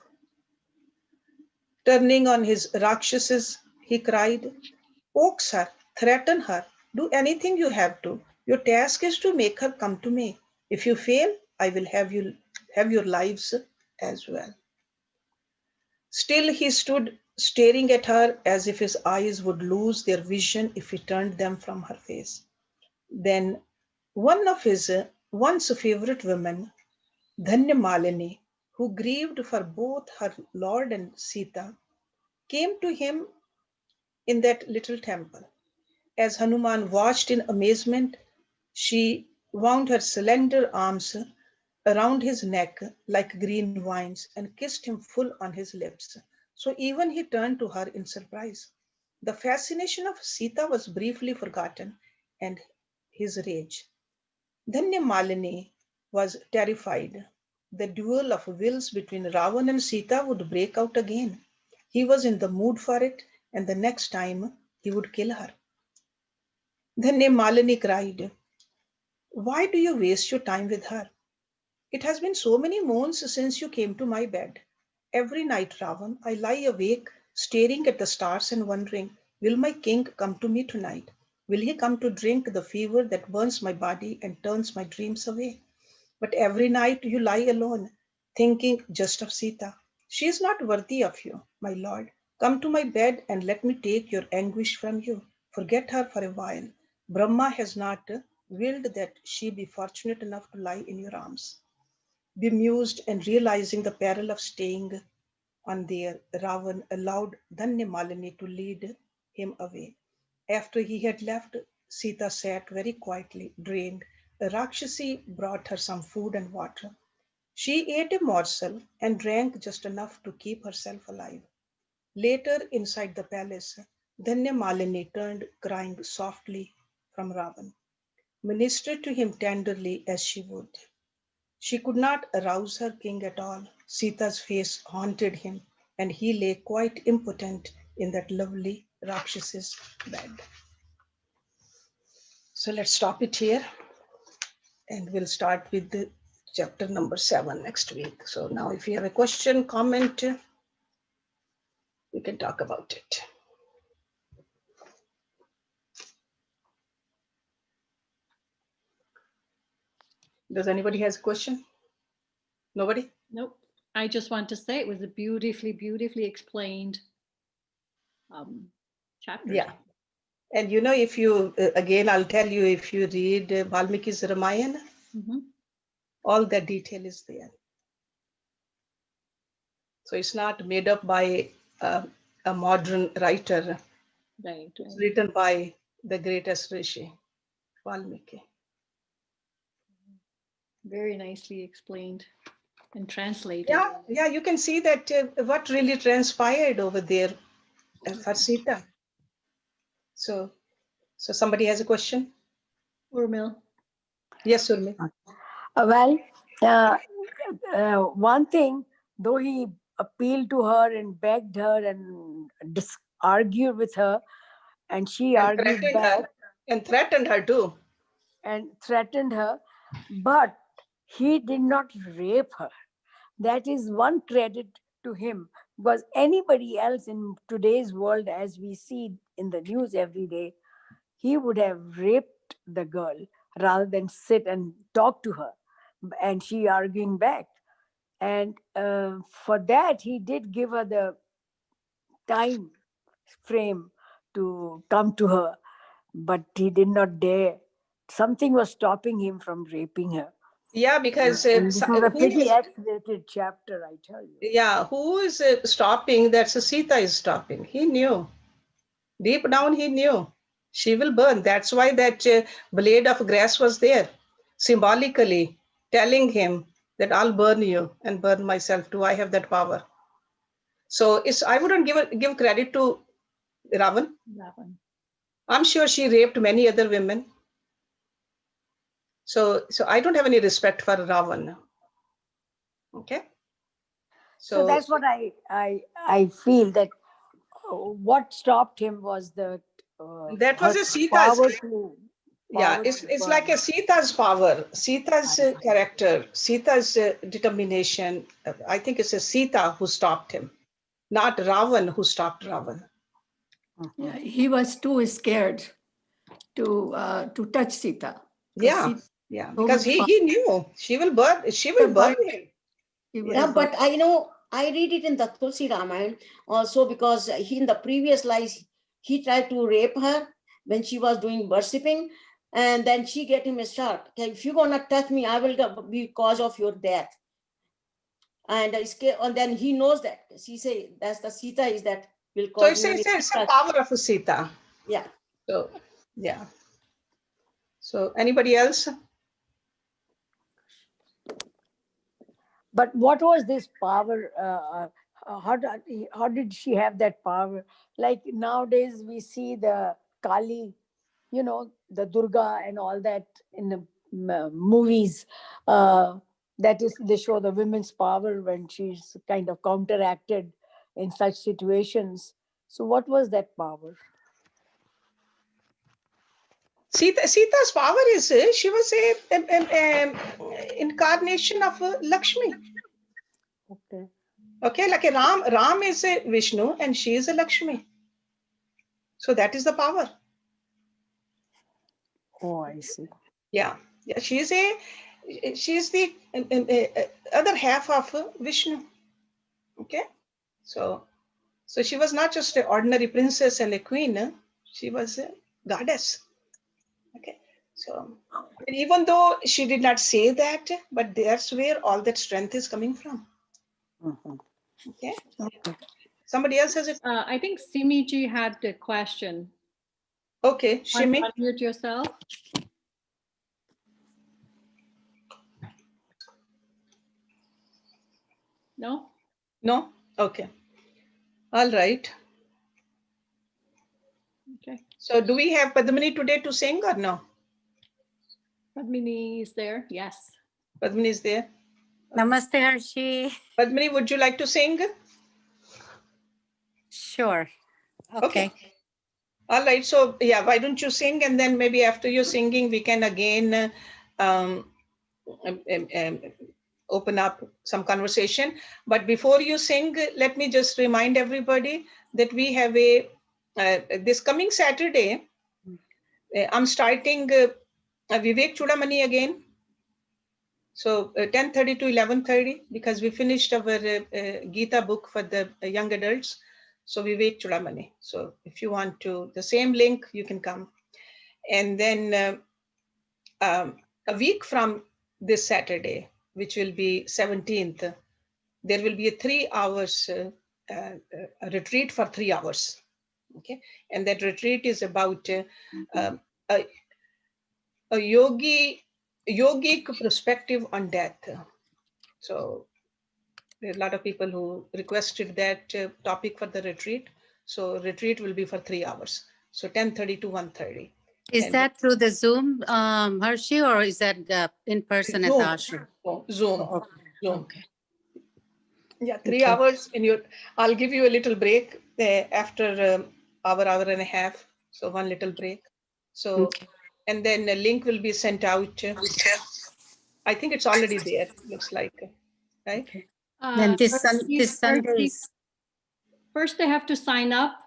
[SPEAKER 1] Turning on his Rakshasas, he cried, coax her, threaten her, do anything you have to. Your task is to make her come to me. If you fail, I will have your lives as well. Still he stood staring at her as if his eyes would lose their vision if he turned them from her face. Then one of his once favorite women, Dhanya Malini, who grieved for both her lord and Sita, came to him in that little temple. As Hanuman watched in amazement, she wound her slender arms around his neck like green vines and kissed him full on his lips. So even he turned to her in surprise. The fascination of Sita was briefly forgotten and his rage. Dhanya Malini was terrified. The duel of wills between Ravan and Sita would break out again. He was in the mood for it, and the next time he would kill her. Dhanya Malini cried, why do you waste your time with her? It has been so many moons since you came to my bed. Every night, Ravan, I lie awake, staring at the stars and wondering, will my king come to me tonight? Will he come to drink the fever that burns my body and turns my dreams away? But every night you lie alone, thinking just of Sita. She is not worthy of you, my lord. Come to my bed and let me take your anguish from you. Forget her for a while. Brahma has not willed that she be fortunate enough to lie in your arms. Bemused and realizing the peril of staying on there, Ravan allowed Dhanyamalini to lead him away. After he had left, Sita sat very quietly, drained. The Rakshasi brought her some food and water. She ate a morsel and drank just enough to keep herself alive. Later, inside the palace, Dhanyamalini turned crying softly from Ravan. ministered to him tenderly as she would. She could not arouse her king at all. Sita's face haunted him, and he lay quite impotent in that lovely Rakshas's bed. So let's stop it here, and we'll start with the chapter number 7 next week. So now if you have a question, comment, we can talk about it. Does anybody has a question? Nobody?
[SPEAKER 3] Nope. I just want to say it was a beautifully explained chapter.
[SPEAKER 1] Yeah. And you know, if you, again, I'll tell you, if you read Valmiki's Ramayana, all that detail is there. So it's not made up by a modern writer.
[SPEAKER 3] Right.
[SPEAKER 1] It's written by the greatest Rishi, Valmiki.
[SPEAKER 3] Very nicely explained and translated.
[SPEAKER 1] Yeah, you can see that what really transpired over there for Sita. So somebody has a question?
[SPEAKER 3] Urmil.
[SPEAKER 1] Yes, Urmi.
[SPEAKER 4] Well, one thing, though he appealed to her and begged her and argued with her, and she
[SPEAKER 1] And
[SPEAKER 4] argued
[SPEAKER 1] threatened
[SPEAKER 4] back
[SPEAKER 1] her. And threatened her too.
[SPEAKER 4] and threatened her, but he did not rape her. That is one credit to him, because anybody else in today's world, as we see in the news every day, he would have raped the girl rather than sit and talk to her, and she arguing back. And for that, he did give her the time frame to come to her, but he did not dare. Something was stopping him from raping her.
[SPEAKER 1] Yeah, because
[SPEAKER 4] And this is a
[SPEAKER 1] who
[SPEAKER 4] pretty
[SPEAKER 1] is,
[SPEAKER 4] X-rated chapter, I tell you.
[SPEAKER 1] yeah, who is stopping? That's Sita is stopping. He knew. Deep down, he knew she will burn. That's why that blade of grass was there, symbolically telling him that I'll burn you and burn myself too. I have that power. So I wouldn't give credit to Ravan. I'm sure she raped many other women. So I don't have any respect for Ravan. Okay.
[SPEAKER 4] So that's what I feel, that what stopped him was the
[SPEAKER 1] that was a Sita's. Yeah, it's like a Sita's power, Sita's character, Sita's determination. I think it's a Sita who stopped him, not Ravan who stopped Ravan.
[SPEAKER 5] Yeah, he was too scared to touch Sita.
[SPEAKER 1] Yeah, because he knew she will burn him.
[SPEAKER 6] Yeah, but I know, I read it in the Tulsi Ramayan also, because he, in the previous lives, he tried to rape her when she was doing worshipping, and then she get him a shot. If you're gonna touch me, I will be cause of your death. And then he knows that. She say that's the Sita is that will cause.
[SPEAKER 1] So it's a power of a Sita.
[SPEAKER 6] Yeah.
[SPEAKER 1] So yeah. So anybody else?
[SPEAKER 4] But what was this power? How did she have that power? Like nowadays we see the Kali, the Durga and all that in the movies. That is, they show the women's power when she's kind of counteracted in such situations. So what was that power?
[SPEAKER 1] Sita's power is she was a incarnation of Lakshmi. Okay, like a Ram is a Vishnu and she is a Lakshmi. So that is the power.
[SPEAKER 4] Oh, I see.
[SPEAKER 1] Yeah, she is the other half of Vishnu. Okay, so she was not just an ordinary princess and a queen. She was a goddess. Okay, so even though she did not say that, but that's where all that strength is coming from. Okay. Somebody else has it.
[SPEAKER 3] I think Simiji had the question.
[SPEAKER 1] Okay, Shimi.
[SPEAKER 3] Unmute yourself. No?
[SPEAKER 1] No? Okay. All right.
[SPEAKER 3] Okay.
[SPEAKER 1] So do we have Padmini today to sing or no?
[SPEAKER 3] Padmini is there. Yes.
[SPEAKER 1] Padmini is there.
[SPEAKER 7] Namaste, Hershi.
[SPEAKER 1] Padmini, would you like to sing?
[SPEAKER 7] Sure. Okay.
[SPEAKER 1] All right. So, yeah, why don't you sing? And then maybe after you're singing, we can again um, open up some conversation. But before you sing, let me just remind everybody that we have this coming Saturday, I'm starting Vivek Chudamani again. So 10:30 to 11:30, because we finished our Gita book for the young adults. So Vivek Chudamani. So if you want to, the same link, you can come. And then a week from this Saturday, which will be 17th, there will be a 3 hours a retreat for 3 hours. Okay. And that retreat is about a yogic perspective on death. So there are a lot of people who requested that topic for the retreat. So retreat will be for 3 hours. So 10:30 to 1:30.
[SPEAKER 7] Is that through the Zoom, Hershi, or is that in person at the ashram?
[SPEAKER 1] Zoom.
[SPEAKER 7] Oh,
[SPEAKER 1] Zoom.
[SPEAKER 7] okay.
[SPEAKER 1] Yeah, 3 hours in your. I'll give you a little break after hour and a half. So one little break. So and then a link will be sent out. I think it's already there. Looks like, right?
[SPEAKER 7] Okay. Then this Sunday is.
[SPEAKER 3] First, they have to sign up,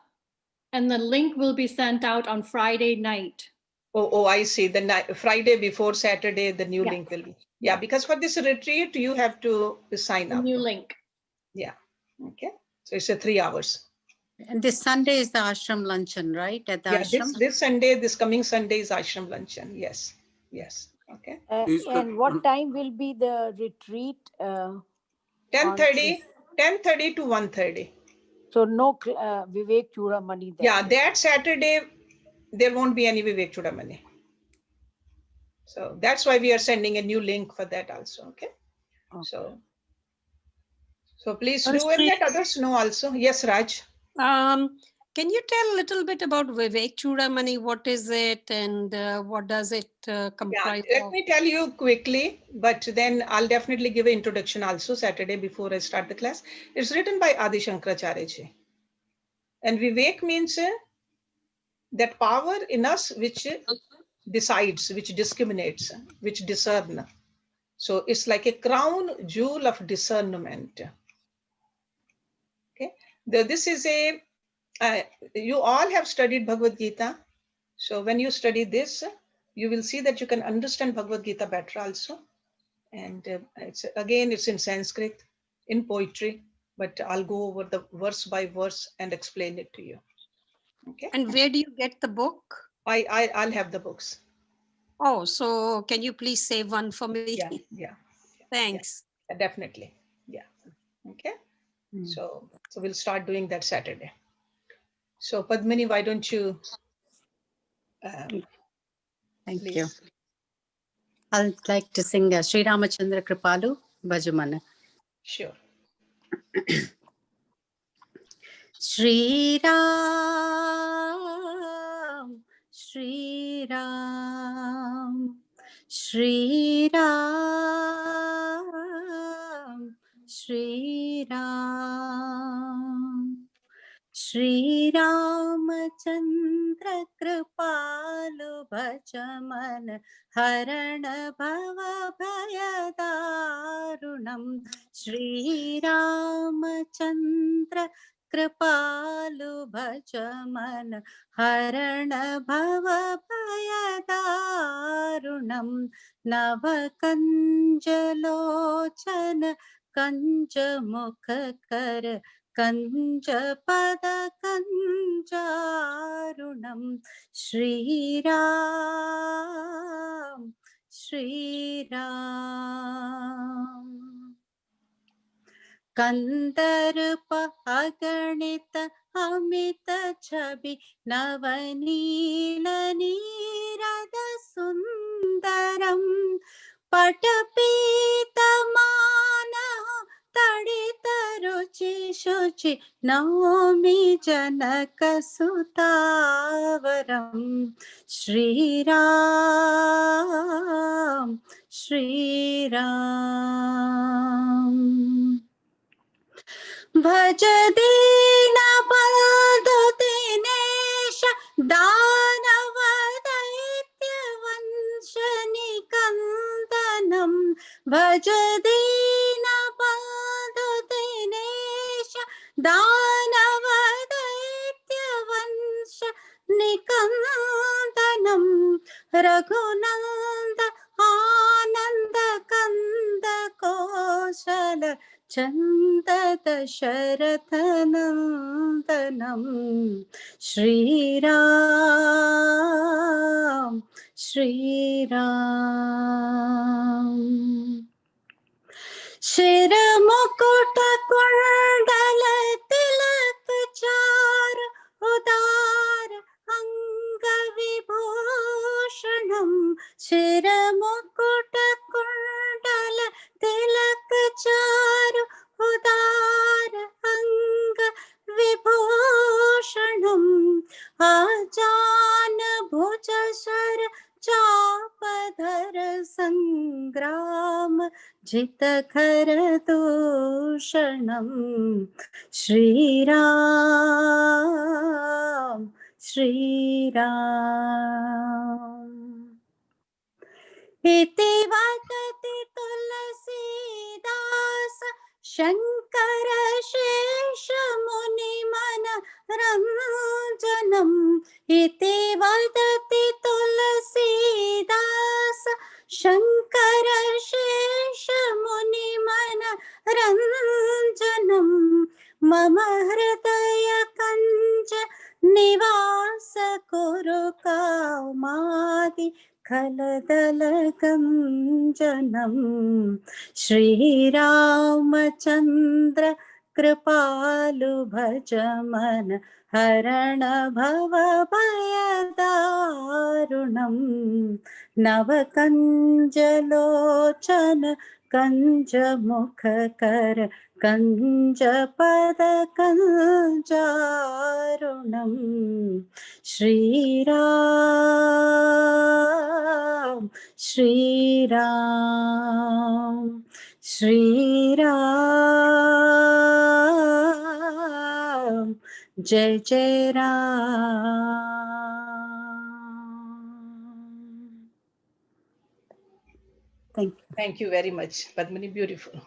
[SPEAKER 3] and the link will be sent out on Friday night.
[SPEAKER 1] Oh, I see. The night, Friday before Saturday, the new link will be. Yeah, because for this retreat, you have to sign up.
[SPEAKER 3] New link.
[SPEAKER 1] Yeah. Okay. So it's a 3 hours.
[SPEAKER 7] And this Sunday is the ashram luncheon, right? At the ashram?
[SPEAKER 1] This Sunday, this coming Sunday is ashram luncheon. Yes. Yes. Okay.
[SPEAKER 4] And what time will be the retreat?
[SPEAKER 1] 10:30 to 1:30.
[SPEAKER 4] So no Vivek Chudamani there.
[SPEAKER 1] Yeah, that Saturday, there won't be any Vivek Chudamani. So that's why we are sending a new link for that also. Okay. So please do, and let others know also. Yes, Raj.
[SPEAKER 8] Can you tell a little bit about Vivek Chudamani? What is it, and what does it comprise of?
[SPEAKER 1] Let me tell you quickly, but then I'll definitely give an introduction also Saturday before I start the class. It's written by Adi Shankaracharya ji. And Vivek means that power in us which decides, which discriminates, which discern. So it's like a crown jewel of discernment. Okay. This is you all have studied Bhagavad Gita. So when you study this, you will see that you can understand Bhagavad Gita better also. And it's in Sanskrit, in poetry, but I'll go over the verse by verse and explain it to you. Okay.
[SPEAKER 8] And where do you get the book?
[SPEAKER 1] I'll have the books.
[SPEAKER 8] Oh, so can you please save one for me?
[SPEAKER 1] Yeah.
[SPEAKER 8] Thanks.
[SPEAKER 1] Yeah, definitely. Yeah. Okay. So we'll start doing that Saturday. So Padmini, why don't you?
[SPEAKER 7] Thank
[SPEAKER 1] please.
[SPEAKER 7] you. I'd like to sing Sri Ramachandra Kripalu Bhajamana.
[SPEAKER 1] Sure.
[SPEAKER 7] Shri Ram, Shri Ram, Shri Ram, Shri Ram, Shri Ramachandra Kripalu Bhajaman Harana Bhava Bhayadarunam Shri Ramachandra Kripalu Bhajaman Harana Bhava Bhayadarunam Navakanjalochana Kanjamukhakar Kanjapada Kanjarunam Shri Ram, Shri Ram. Kandarpa Aganita Amita Chabi Navanila Nirada Sundaram Patapita Mana Taditaru शुचि शुचि नौमि जनकसुतावरं श्रीराम श्रीराम भज दीनबन्धु दिनेश दानव दैत्यवंशनिकन्दनं भज दीनबन्धु दिनेश दानव दैत्यवंशनिकन्दनं रघुनन्द आनन्द कन्द कौशल चन्द दशरथनन्दनं श्रीराम श्रीराम शिरमुकुट कुण्डल तिलक चार उदार अंगविभूषणं शिरमुकुट कुण्डल तिलक चार उदार अंगविभूषणं आजान भुज शर चापधर संग्राम जितखर दूषणं श्रीराम श्रीराम इति वदति तुलसीदास शंकर शेष मुनि मन रंजनम् इति वदति तुलसीदास शंकर शेष मुनि मन रंजनम् मम हृदय कञ्ज निवास कुरु कामादि खलदलकञ्जनं श्रीरामचन्द्र कृपालु भज मन हरण भव भयदारुणं नवकञ्जलोचन कञ्ज मुख कर कञ्ज पद कञ्जारुणं श्रीराम श्रीराम श्रीराम जय जय Ram Thank you.
[SPEAKER 1] Thank you very much, Padmini. Beautiful.